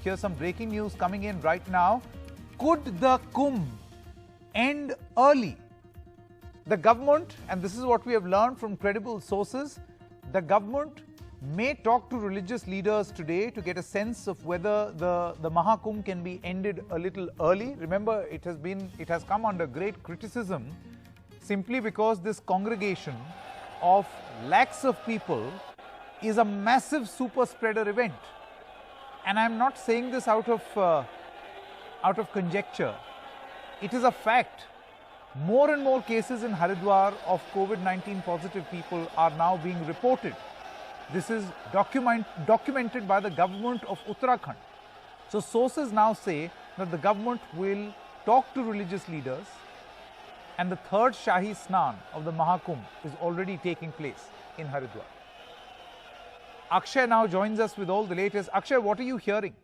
Here's some breaking news coming in right now. Could the Kumbh end early? The government, and this is what we have learned from credible sources, the government may talk to religious leaders today to get a sense of whether the Mahakumbh can be ended a little early. Remember, it has come under great criticism simply because this congregation of lakhs of people is a massive super spreader event. And I'm not saying this out of conjecture. It is a fact. More and more cases in Haridwar of COVID-19 positive people are now being reported. This is documented by the government of Uttarakhand. So sources now say that the government will talk to religious leaders, and the third Shahi Snan of the Mahakumbh is already taking place in Haridwar. Akshay now joins us with all the latest. Akshay, what are you hearing?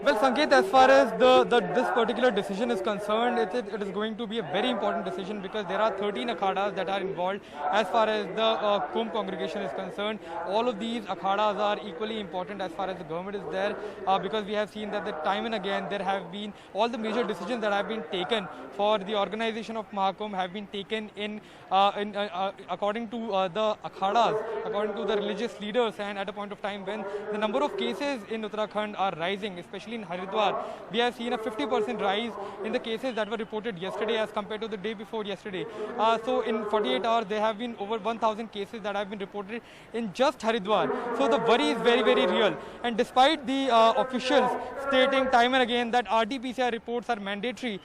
Well, Sanket, as far as this particular decision is concerned, it is going to be a very important decision because there are 13 akhadas that are involved as far as the Kumbh congregation is concerned. All of these akhadas are equally important as far as the government is there because we have seen that time and again there have been all the major decisions that have been taken for the organization of Mahakumbh have been taken according to the akhadas, according to the religious leaders, and at a point of time when the number of cases in Uttarakhand are rising, especially in Haridwar, we have seen a 50% rise in the cases that were reported yesterday as compared to the day before yesterday. So in 48 hours, there have been over 1,000 cases that have been reported in just Haridwar. So the worry is very, very real. And despite the officials stating time and again that RT-PCR reports are mandatory,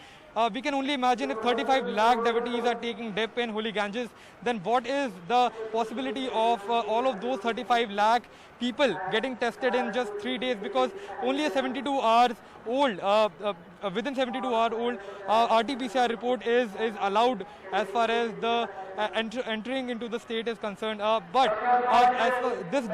we can only imagine if 35 lakh devotees are taking dip in Holy Ganges, then what is the possibility of all of those 35 lakh people getting tested in just 3 days, because only a 72 hours old, within 72 hours old RT-PCR report is allowed as far as the entering into the state is concerned. But as for this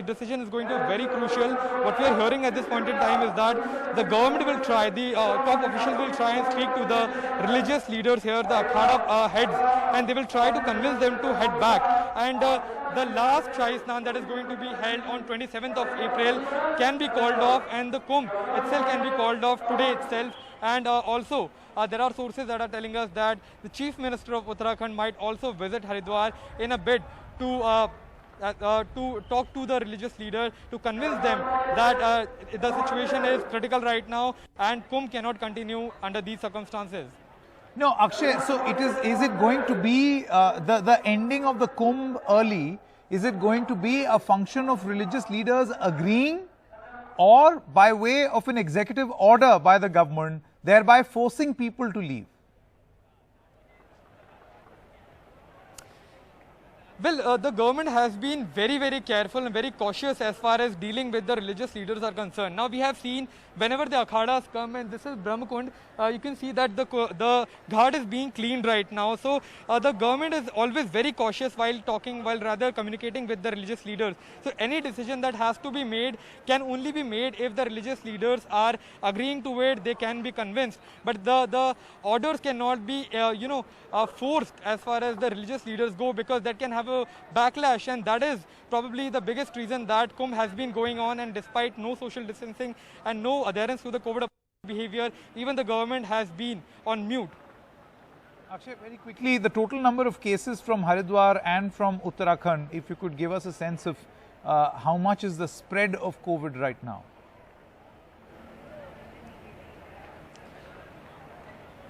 decision is going to be very crucial. What we are hearing at this point in time is that the government will try, the top officials will try and speak to the religious leaders here, the akhada heads, and they will try to convince them to head back. And the last Shahi Snan that is going to be held on 27th of April can be called off, and the Kumbh itself can be called off today itself. And also, there are sources that are telling us that the Chief Minister of Uttarakhand might also visit Haridwar in a bid to talk to the religious leader to convince them that the situation is critical right now and Kumbh cannot continue under these circumstances. No, Akshay, so is it going to be the ending of the Kumbh early? Is it going to be a function of religious leaders agreeing, or by way of an executive order by the government, thereby forcing people to leave? Well, the government has been very, very careful and very cautious as far as dealing with the religious leaders are concerned. Now, we have seen whenever the akhadas come, and this is Brahmakund, you can see that the ghat is being cleaned right now. So, the government is always very cautious while communicating with the religious leaders. So, any decision that has to be made can only be made if the religious leaders are agreeing to it, they can be convinced. But the orders cannot be, forced as far as the religious leaders go, because that can have a backlash, and that is probably the biggest reason that Kumbh has been going on, and despite no social distancing and no adherence to the COVID behavior, even the government has been on mute. Akshay, very quickly, the total number of cases from Haridwar and from Uttarakhand, if you could give us a sense of how much is the spread of COVID right now?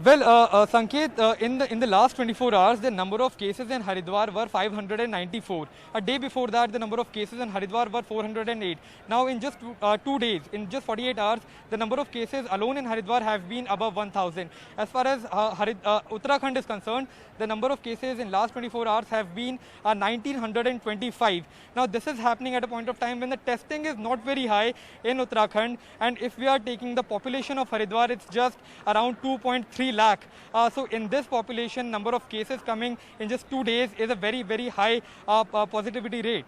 Well, Sanket, in the last 24 hours, the number of cases in Haridwar were 594. A day before that, the number of cases in Haridwar were 408. Now, in just 2 days, in just 48 hours, the number of cases alone in Haridwar have been above 1,000. As far as Uttarakhand is concerned, the number of cases in last 24 hours have been 1,925. Now, this is happening at a point of time when the testing is not very high in Uttarakhand, and if we are taking the population of Haridwar, it's just around 2.3 lakh. So in this population, number of cases coming in just 2 days is a very, very high positivity rate.